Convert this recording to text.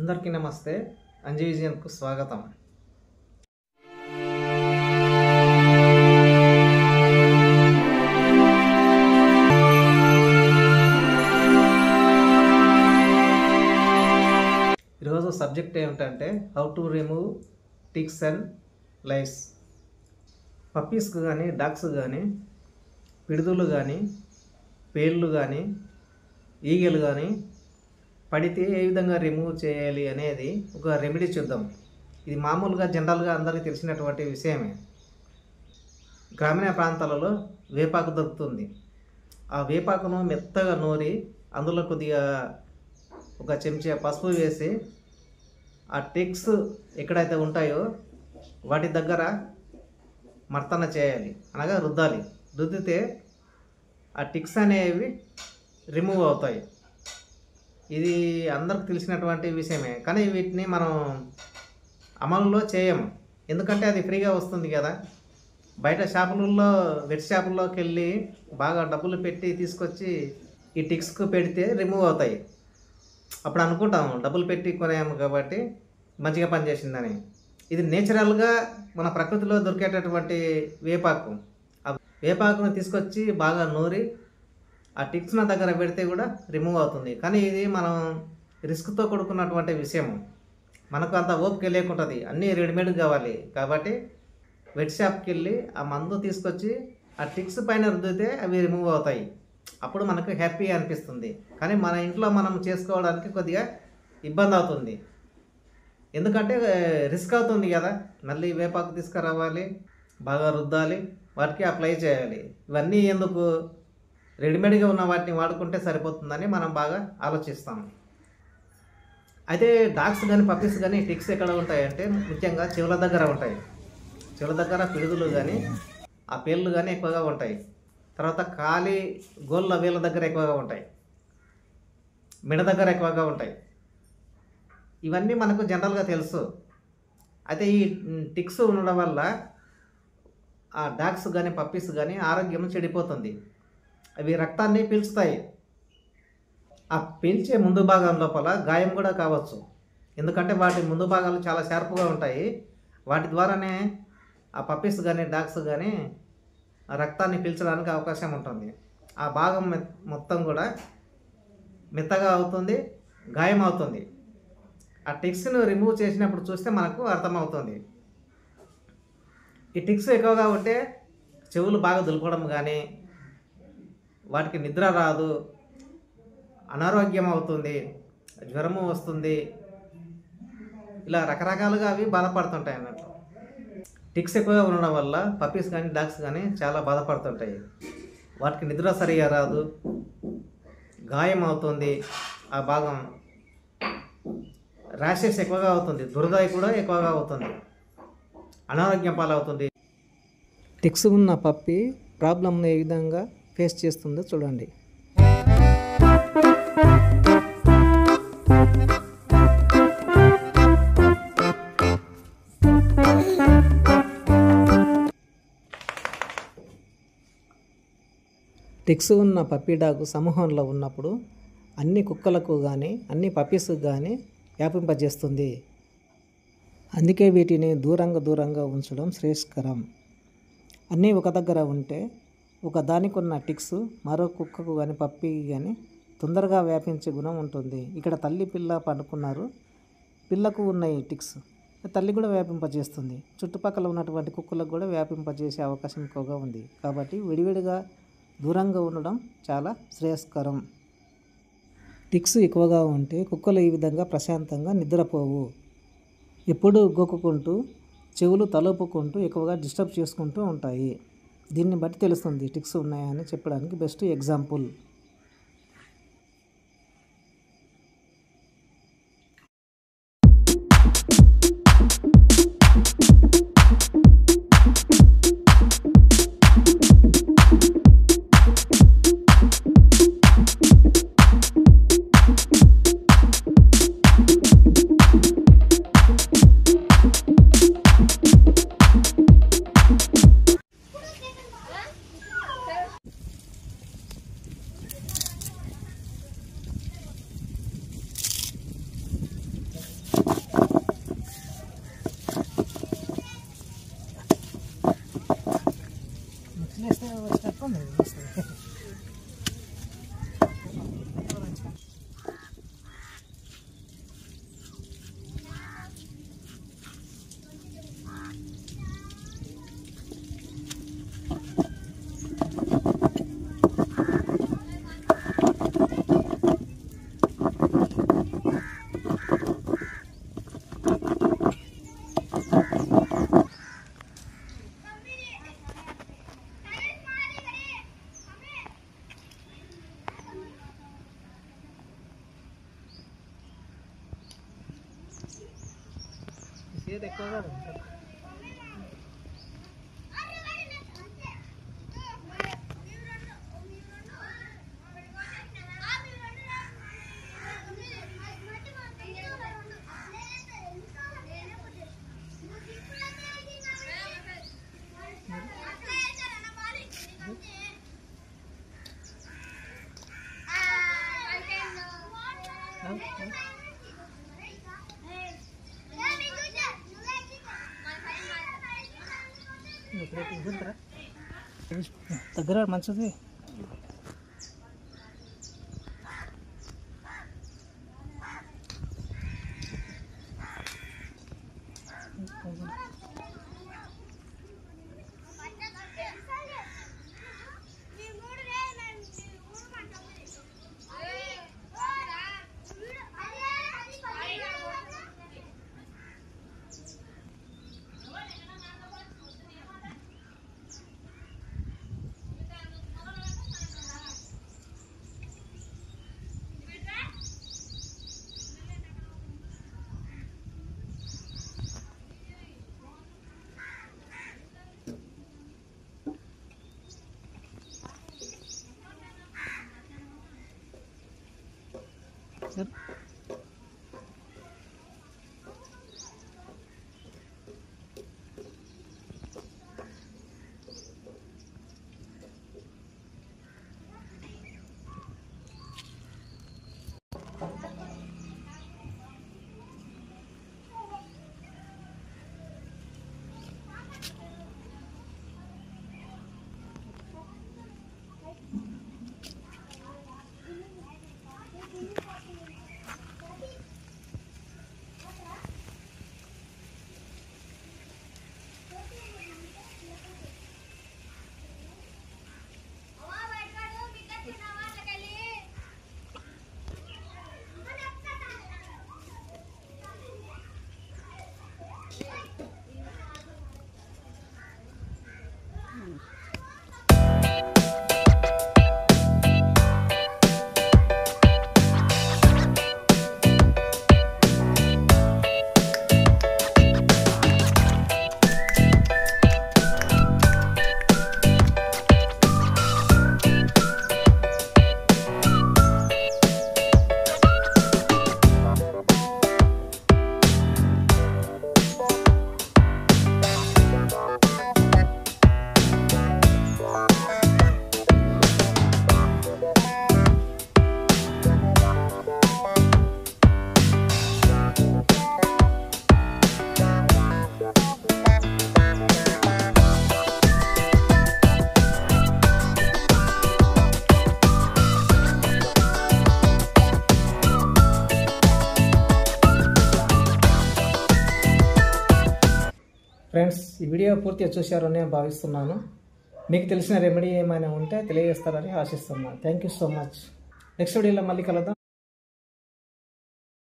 అందరికీ నమస్తే. అంజీ విజన్కు స్వాగతం. ఈరోజు సబ్జెక్ట్ ఏమిటంటే how to remove ticks and lice. పప్పీస్కు కానీ డాగ్స్ కానీ పిడుదులు కానీ పేళ్ళు కానీ ఈగలు కానీ పడితే ఏ విధంగా రిమూవ్ చేయాలి అనేది ఒక రెమెడీ చూద్దాం. ఇది మామూలుగా జనరల్గా అందరికీ తెలిసినటువంటి విషయమే. గ్రామీణ ప్రాంతాలలో వేపాకు దొరుకుతుంది. ఆ వేపాకును మెత్తగా నూరి అందులో కొద్దిగా ఒక చెంచా పసుపు వేసి ఆ టిక్స్ ఎక్కడైతే ఉంటాయో వాటి దగ్గర మర్తన చేయాలి, అనగా రుద్దాలి. రుద్దితే ఆ టిక్స్ అనేవి రిమూవ్ అవుతాయి. ఇది అందరికి తెలిసినటువంటి విషయమే, కానీ వీటిని మనం అమలులో చేయము. ఎందుకంటే అది ఫ్రీగా వస్తుంది కదా. బయట షాపులలో వెట్ షాపుల్లోకి వెళ్ళి బాగా డబ్బులు పెట్టి తీసుకొచ్చి ఈ టిక్స్కు పెడితే రిమూవ్ అవుతాయి. అప్పుడు అనుకుంటాము డబ్బులు పెట్టి కొనేము కాబట్టి మంచిగా పనిచేసిందని. ఇది నేచురల్గా మన ప్రకృతిలో దొరికేటటువంటి వేపాకు. ఆ వేపాకును తీసుకొచ్చి బాగా నూరి ఆ టిక్స్ నా దగ్గర పెడితే కూడా రిమూవ్ అవుతుంది. కానీ ఇది మనం రిస్క్తో కూడుకున్నటువంటి విషయం. మనకు అంత ఓపిక లేకుంటుంది, అన్నీ రెడీమేడ్ కావాలి. కాబట్టి వెట్ షాప్కి వెళ్ళి ఆ మందు తీసుకొచ్చి ఆ టిక్స్ పైన రుద్దితే అవి రిమూవ్ అవుతాయి. అప్పుడు మనకు హ్యాపీ అనిపిస్తుంది. కానీ మన ఇంట్లో మనం చేసుకోవడానికి కొద్దిగా ఇబ్బంది అవుతుంది. ఎందుకంటే రిస్క్ అవుతుంది కదా. మళ్ళీ వేపాకు తీసుకురావాలి, బాగా రుద్దాలి, వాటికి అప్లై చేయాలి. ఇవన్నీ ఎందుకు, రెడీమేడ్గా ఉన్న వాటిని వాడుకుంటే సరిపోతుందని మనం బాగా ఆలోచిస్తాం. అయితే డాగ్స్ కానీ పప్పీస్ కానీ టిక్స్ ఎక్కడ ఉంటాయంటే ముఖ్యంగా చెవుల దగ్గర ఉంటాయి. చెవుల దగ్గర పిడుదులు కానీ ఆ పేళ్ళు కానీ ఎక్కువగా ఉంటాయి. తర్వాత కాలి గోళ్ళ వేళ్ళ దగ్గర ఎక్కువగా ఉంటాయి, మెడ దగ్గర ఎక్కువగా ఉంటాయి. ఇవన్నీ మనకు జనరల్గా తెలుసు. అయితే ఈ టిక్స్ ఉండడం వల్ల ఆ డాగ్స్ కానీ పప్పీస్ కానీ ఆరోగ్యం చెడిపోతుంది. అవి రక్తాన్ని పీల్చుతాయి. ఆ పీల్చే ముందు భాగం లోపల గాయం కూడా కావచ్చు. ఎందుకంటే వాటి ముందు భాగాలు చాలా షార్ప్గా ఉంటాయి. వాటి ద్వారానే ఆ పప్పీస్ కానీ డాగ్స్ కానీ రక్తాన్ని పీల్చడానికి అవకాశం ఉంటుంది. ఆ భాగం మొత్తం కూడా మెత్తగా అవుతుంది, గాయం అవుతుంది. ఆ టిక్స్ను రిమూవ్ చేసినప్పుడు చూస్తే మనకు అర్థమవుతుంది. ఈ టిక్స్ ఎక్కువగా ఉంటే చెవులు బాగా దులపడం కానీ, వాటికి నిద్ర రాదు, అనారోగ్యం అవుతుంది, జ్వరము వస్తుంది, ఇలా రకరకాలుగా అవి బాధపడుతుంటాయి అన్నట్టు. టిక్స్ ఎక్కువగా ఉండడం వల్ల పప్పీస్ కానీ డాగ్స్ కానీ చాలా బాధపడుతుంటాయి. వాటికి నిద్ర సరిగా రాదు, గాయం అవుతుంది, ఆ భాగం ర్యాషెస్ ఎక్కువగా అవుతుంది, దురద కూడా ఎక్కువగా అవుతుంది, అనారోగ్యం పాలవుతుంది. టిక్స్ ఉన్న పప్పి ప్రాబ్లంను ఏ విధంగా ఫేస్ చేస్తుందో చూడండి. టిక్స్ ఉన్న పప్పీ డాగ్ సమూహంలో ఉన్నప్పుడు అన్ని కుక్కలకు కానీ అన్ని పప్పీస్కి కానీ వ్యాపింపజేస్తుంది. అందుకే వీటిని దూరంగా ఉంచడం శ్రేయస్కరం. అన్నీ ఒక దగ్గర ఉంటే ఒక దానికి ఉన్న టిక్స్ మరో కుక్కకు కానీ పప్పీకి కానీ తొందరగా వ్యాపించే గుణం ఉంటుంది. ఇక్కడ తల్లి పిల్ల పండుకున్నారు, పిల్లకు ఉన్న ఈ టిక్స్ తల్లి కూడా వ్యాపింపజేస్తుంది. చుట్టుపక్కల ఉన్నటువంటి కుక్కలకు కూడా వ్యాపింపజేసే అవకాశం ఎక్కువగా ఉంది. కాబట్టి విడివిడిగా దూరంగా ఉండడం చాలా శ్రేయస్కరం. టిక్స్ ఎక్కువగా ఉంటే కుక్కలు ఈ విధంగా ప్రశాంతంగా నిద్రపోవు. ఎప్పుడూ గోకుకుంటూ చెవులు తలుపుకుంటూ ఎక్కువగా డిస్టర్బ్ చేసుకుంటూ ఉంటాయి. దీన్ని బట్టి తెలుస్తుంది టిక్స్ ఉన్నాయని చెప్పడానికి బెస్ట్ ఎగ్జాంపుల్. ఇదైతే ఎక్కువగా దగ్గర మంచిది. ఫ్రెండ్స్, ఈ వీడియో పూర్తిగా చూశారని నేను భావిస్తున్నాను. మీకు తెలిసిన రెమెడీ ఏమైనా ఉంటే తెలియజేస్తారని ఆశిస్తున్నాను. Thank you so much. Next వీడియోలో మళ్ళీ కలుద్దాం.